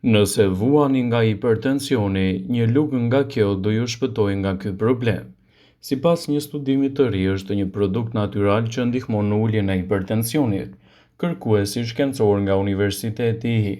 Nëse vuani nga hipertensioni, një lugë nga kjo do ju shpëtoj nga ky problem. Sipas një studimi të ri, është një produkt natyral që ndihmon në uljen e hipertensionit. Kërkuesi shkencor nga Universiteti i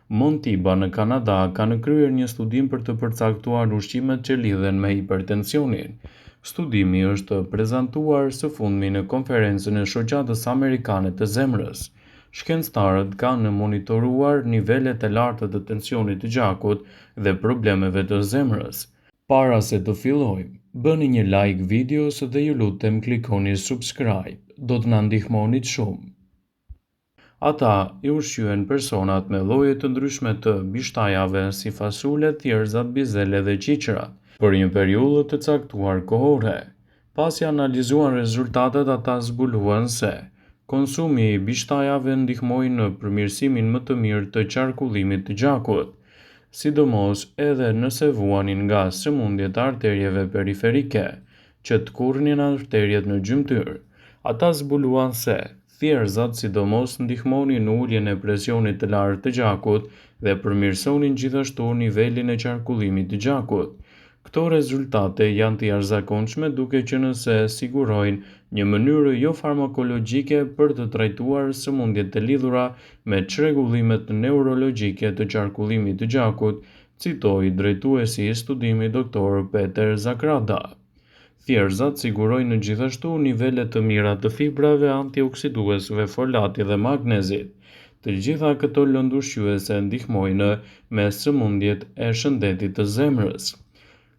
Montauban në Kanada kanë kryer një studim për të përcaktuar ushqimet që lidhen me hipertensionin. Studimi është prezantuar së fundmi në konferencën e Shoqatës Amerikane të Zemrës. Shkencëtarët kanë monitoruar nivelet e larta të tensionit të gjakut dhe problemeve të zemrës. Para se të fillojmë, bëni një like videos dhe ju lutem klikoni subscribe, do të na ndihmonit shumë. Ata i ushqyen personat me lloje të ndryshme të bishtajave si fasule, thjerrzat, bizele dhe qiqërat, për një periudhë të caktuar kohore. Pasi analizuan rezultatet, ata zbuluan se konsumi i bishtajave ndihmoi në përmirësimin më të mirë të qarkullimit të gjakut, sidomos edhe nëse vuanin nga sëmundjet e arterieve periferike, që të kurrnin arteriet në gjymtyr. Ata zbuluan se thjerrzat sidomos ndihmonin në uljen e presionit të lartë të gjakut dhe përmirësonin gjithashtu nivelin e qarkullimit të gjakut. Këto rezultate janë të jashtëzakonshme duke qenë se sigurojnë një mënyrë jo farmakologjike për të trajtuar sëmundjet të lidhura me çrregullimet neurologjike të qarkullimit të gjakut, citoi drejtuesi i studimit Dr. Peter Zakrada. Thjerrzat sigurojnë gjithashtu nivele të mira të fibrave, antioksiduesve, folati dhe magnezit. Të gjitha këto lëndë ushqyese ndihmojnë me sëmundjet e shëndetit të zemrës.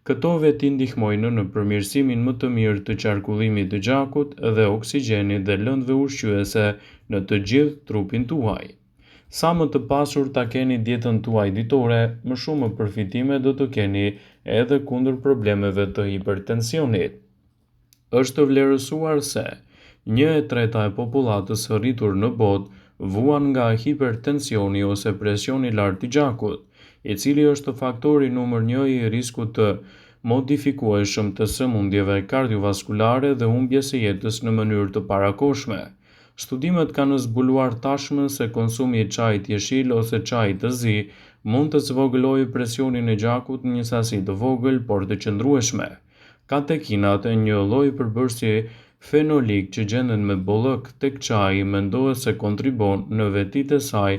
Këto veti ndihmojnë në përmirësimin më të mirë të qarkullimit të gjakut dhe oksigjenit dhe lëndëve ushqyese në të gjithë trupin tuaj. Sa më të pasur ta keni dietën tuaj ditore, më shumë përfitime do të keni edhe kundër problemeve të hipertensionit. Është vlerësuar se 1/3 e popullatës së rritur në botë vuan nga hipertensioni ose presioni i lartë i gjakut, i cili është faktori numër 1 i riskut të modifikueshëm të sëmundjeve kardiovaskulare dhe humbjes së jetës në mënyrë të parakohshme. Studimet kanë zbuluar tashmë se konsumi i çajit jeshil ose çajit të zi mund të zvogëlojë presionin e gjakut në një sasi të vogël por të qëndrueshme. Katekinat, një lloj përbërësi fenolik që gjenden me bollëk tek çaji, mendohet se kontribon në vetitë e saj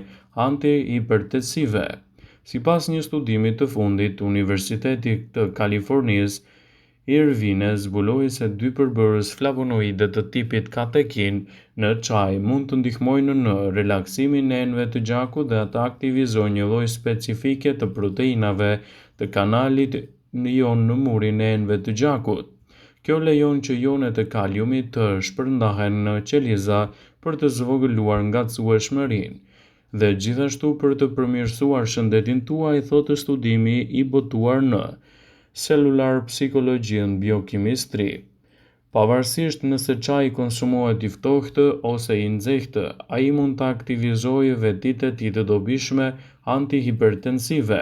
antihipertensive. Sipas një studimi të fundit të Universitetit të Kalifornisë, Irvine zbuloi se 2 përbërës flavonoide të tipit katekin në çaj mund të ndihmojnë në relaksimin e enëve të gjakut dhe ata aktivizojnë një lloj specifike të proteinave të kanalit jon në murin e enëve të gjakut. Kjo lejon që jonet e kaliumit të shpërndahen në qelizza për të zvogëluar ngacmueshmërinë dhe gjithashtu për të përmirësuar shëndetin tuaj, thotë studimi i botuar në Cellular Psychology and Biochemistry. Pavarësisht nëse çaji konsumohet i ftohtë ose i nxehtë, ai mund të aktivizojë vetitë e tij të dobishme antihipertensive,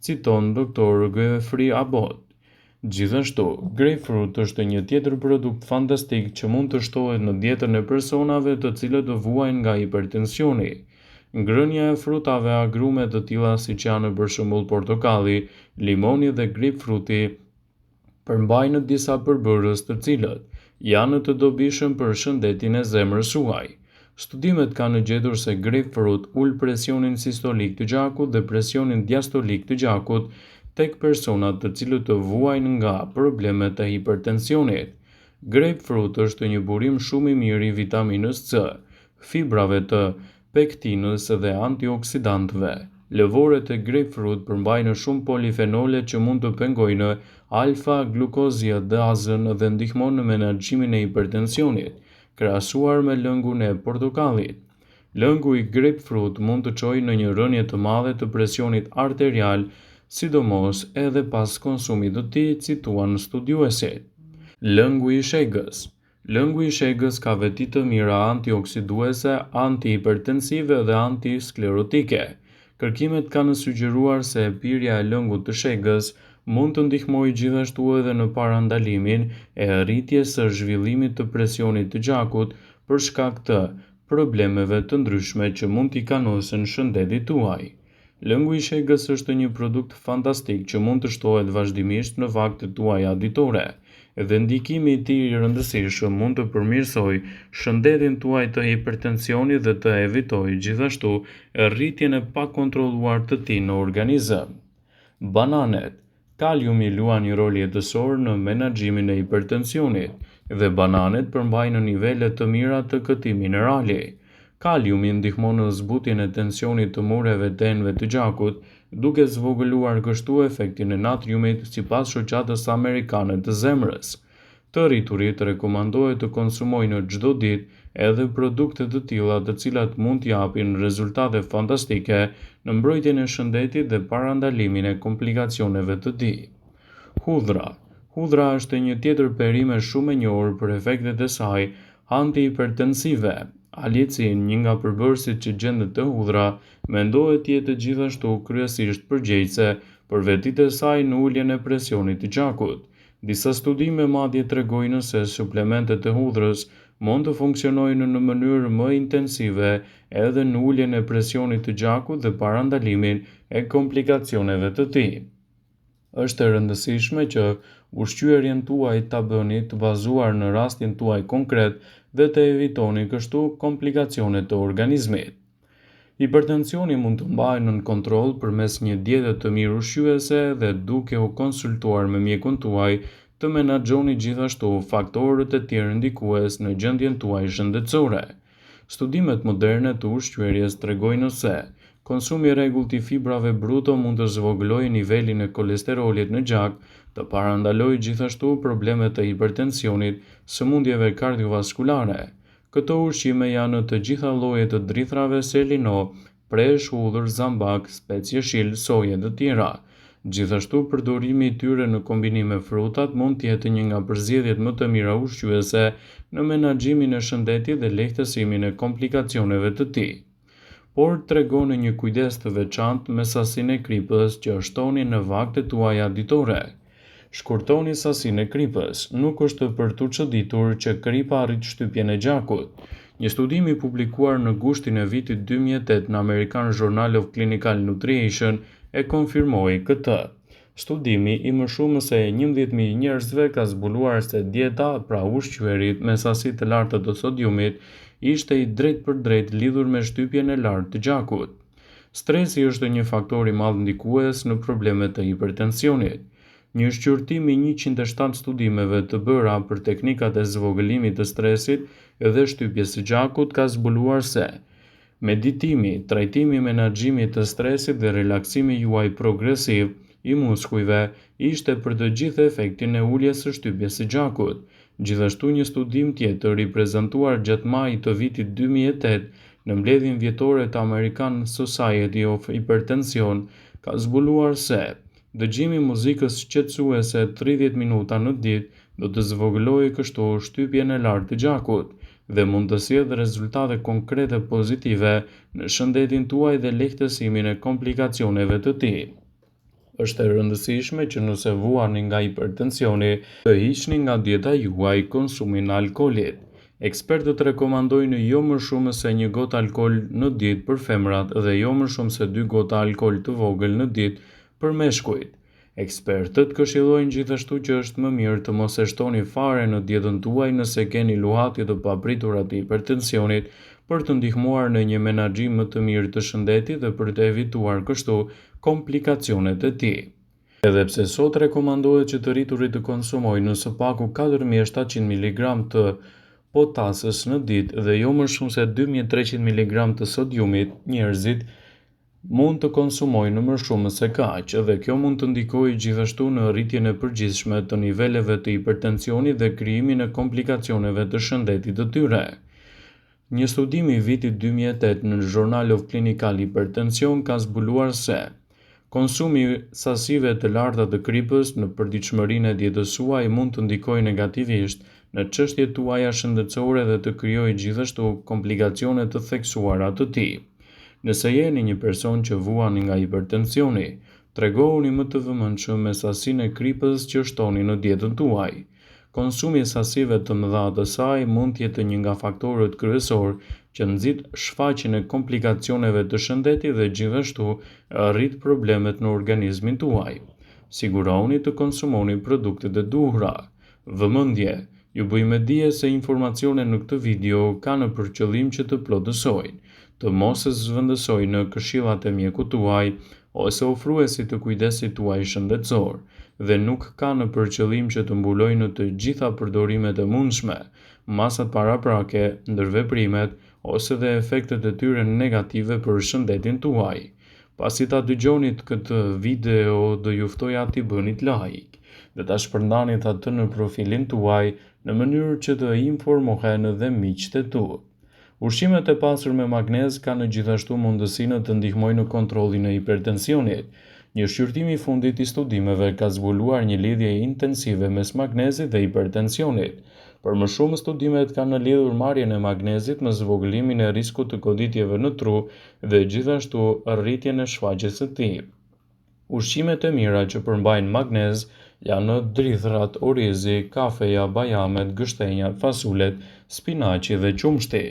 citon Dr. Geoffrey Abbott. Gjithashtu, grapefruit është një tjetër produkt fantastik që mund të shtohet në dietën e personave të cilët vuajnë nga hipertensioni. Ngrënia e frutave agrume të tilla siç janë për shembull portokalli, limoni dhe grapefruiti përmbajnë disa përbërës të cilët janë të dobishëm për shëndetin e zemrës suaj. Studimet kanë gjetur se grapefruit ul presionin sistolik të gjakut dhe presionin diastolik të gjakut tek personat të cilët vuajnë nga problemet e hipertensionit. Grapefruit është një burim shumë i mirë i vitaminës C, fibrave të pektinës dhe antioksidantëve. Lëvoret e grapefruit përmbajnë shumë polifenole që mund të pengojnë alfa-glukoziadazën dhe ndihmojnë në menaxhimin e hipertensionit, krahasuar me lëngun e portokallit. Lëngu i grapefruit mund të çojë në një rënje të madhe të presionit arterial, sidomos edhe pas konsumit të tij, cituan studiuesit. Lëngu i shegës. Lëngu i shegës ka veti të mira antioksiduese, antihipertensive dhe antisklerotike. Kërkimet kanë sugjeruar se pirja e lëngut të shegës mund të ndihmojë gjithashtu edhe në parandalimin e rritjes së zhvillimit të presionit të gjakut për shkak të problemeve të ndryshme që mund t'i kanosen shëndetit tuaj. Lëngu i shegës është një produkt fantastik që mund të shtohet vazhdimisht në vaktet tuaja ditore, dhe ndikimi i tij i rëndësishëm mund të përmirësojë shëndetin tuaj të hipertensionit dhe të evitojë gjithashtu rritjen e pakontrolluar të tij në organizëm. Bananet. Kaliumi luan një rol jetësor në menaxhimin e hipertensionit dhe bananet përmbajnë nivele të mira të këtij minerali. Kaliumi ndihmon në zbutjen e tensionit të mureve të enëve të gjakut, duke zvogëluar kështu efektin e natriumit sipas shoqatës amerikane të zemrës. Të rriturit rekomandohet të konsumojnë çdo ditë edhe produkte të tilla të cilat mund t'japin rezultate fantastike në mbrojtjen e shëndetit dhe parandalimin e komplikacioneve të tij. Hudhra. Hudhra është një tjetër perime shumë e njohur për efektet e saj antihipertensive. Alicin, një nga përbërësit që gjendet të hudhra, mendohet të jetë gjithashtu kryesisht përgjegjëse për vetitë e saj në uljen e presionit të gjakut. Disa studime madje tregojnë se suplementet e hudhrës mund të funksionojnë në mënyrë më intensive edhe në uljen e presionit të gjakut dhe parandalimin e komplikacioneve të tij. Është e rëndësishme që ushqyerjen tuaj ta bëni të bazuar në rastin tuaj konkret dhe të evitoni kështu komplikacionet të organizmit. Hipertensioni mund të mbahet nën kontroll përmes një diete të mirë ushqyese dhe duke u konsultuar me mjekun tuaj të menaxhoni gjithashtu faktorët e tjerë ndikues në gjendjen tuaj shëndetësore. Studimet moderne të ushqyerjes tregojnë se konsumi i rregullt i fibrave bruto mund të zvogëlojë nivelin e kolesterolit në gjak, të parandalojë gjithashtu problemet të hipertensionit, sëmundjeve kardiovaskulare. Këto ushqime janë në të gjitha llojet të drithrave selino, presh, hudhër, zambak, spec jeshil, soje dhe të tjera. Gjithashtu përdorimi i tyre në kombinim me frutat mund të jetë një nga përzgjedhjet më të mira ushqyese në menaxhimin e shëndetit dhe lehtësimin e komplikacioneve të tij. Por tregoni një kujdes të veçantë me sasinë e kripës që shtoni në vaktet tuaja ditore. Shkurtoni sasinë e kripës. Nuk është për tu çuditur që kripa arrit shtypjen e gjakut. Një studim i publikuar në gushtin e vitit 2008 në American Journal of Clinical Nutrition e konfirmoi këtë. Studimi i më shumë se 11.000 njerëzve ka zbuluar se dieta, pra ushqyerit me sasi të larta të sodiumit, ishte i drejtpërdrejt lidhur me shtypjen e lartë të gjakut. Stresi është një faktor i madh ndikues në problemet të hipertensionit. Një shqyrtim i 107 studimeve të bëra për teknikat e zvogëlimit të stresit dhe shtypjes së gjakut ka zbuluar se meditimi, trajtimi i menaxhimit të stresit dhe relaksimi juaj progresiv i muskujve ishte për të gjithë efektin e uljes së shtypjes së gjakut. Gjithashtu një studim tjetër i prezantuar gjatë majit të vitit 2008 në mbledhjen vjetore të American Society of Hypertension ka zbuluar se dëgjimi i muzikës shqetësuese 30 minuta në ditë do të zvogëlojë kështu shtypjen e lartë të gjakut dhe mund të sjellë rezultate konkrete pozitive në shëndetin tuaj dhe lehtësimin e komplikacioneve të tij. Është e rëndësishme që nëse vuani nga hipertensioni, të hiqni nga dieta juaj konsumin e alkoolit. Ekspertët rekomandojnë jo më shumë se 1 gotë alkool në ditë për femrat dhe jo më shumë se 2 gota alkool të vogël në ditë për meshkujt. Ekspertët këshillojnë gjithashtu që është më mirë të mos e shtoni fare në dietën tuaj nëse keni luhatje të papritura të hipertensionit për të ndihmuar në një menaxhim më të mirë të shëndetit dhe për të evituar kështu komplikacionet e tij. Edhe pse sot rekomandohet që të rriturit të konsumojnë së paku 4700 mg të potasës në ditë dhe jo më shumë se 2300 mg të sodiumit, njerëzit mund të konsumojnë më shumë se kaq dhe kjo mund të ndikojë gjithashtu në rritjen e përgjithshme të niveleve të hipertensionit dhe krijimin e komplikacioneve të shëndetit të tyre. Një studim i vitit 2008 në Journal of Clinical Hypertension ka zbuluar se konsumi i sasive të larta të kripës në përditshmërinë e dietës suaj mund të ndikojë negativisht në çështjet tuaja shëndetësore dhe të krijojë gjithashtu komplikacione të theksuara të tij. Nëse jeni një person që vuani nga hipertensioni, tregohuni më të vëmendshëm me sasinë e kripës që shtoni në dietën tuaj. Konsumi i sasive të mëdha të saj mund të jetë një nga faktorët kryesor që nxit shfaqjen e komplikacioneve të shëndetit dhe gjithashtu rrit problemet në organizmin tuaj. Siguroni të konsumoni produktet e duhura. Vëmendje, ju bëj me dije se informacionet në këtë video kanë për qëllim që të plotësojnë, të mos e zhvendësojnë në këshillat e mjekut tuaj ose ofruesit të kujdesit tuaj shëndetësor, dhe nuk kanë për qëllim që të mbulojnë në të gjitha përdorimet e mundshme, masat paraprake, ndërveprimet ose dhe efektet e tyre negative për shëndetin tuaj. Pasi ta dëgjonit këtë video, do ju ftoja t'i bënit like dhe ta shpërndanit atë në profilin tuaj në mënyrë që të informohen dhe miqtë e tu. Ushqimet e pasur me magnez kanë gjithashtu mundësinë të ndihmojnë në kontrollin e hipertensionit. Një shqyrtim i fundit i studimeve ka zbuluar një lidhje intensive mes magnezit dhe hipertensionit. Për më shumë, studimet kanë lidhur marrjen e magnezit me zvogëlimin e riskut të goditjeve në tru dhe gjithashtu rritjen e shfaqjes së tij. Ushqimet e mira që përmbajnë magnez janë drithërat, orizi, kafeja, bajamet, gështenjat, fasulet, spinaqi dhe qumshti.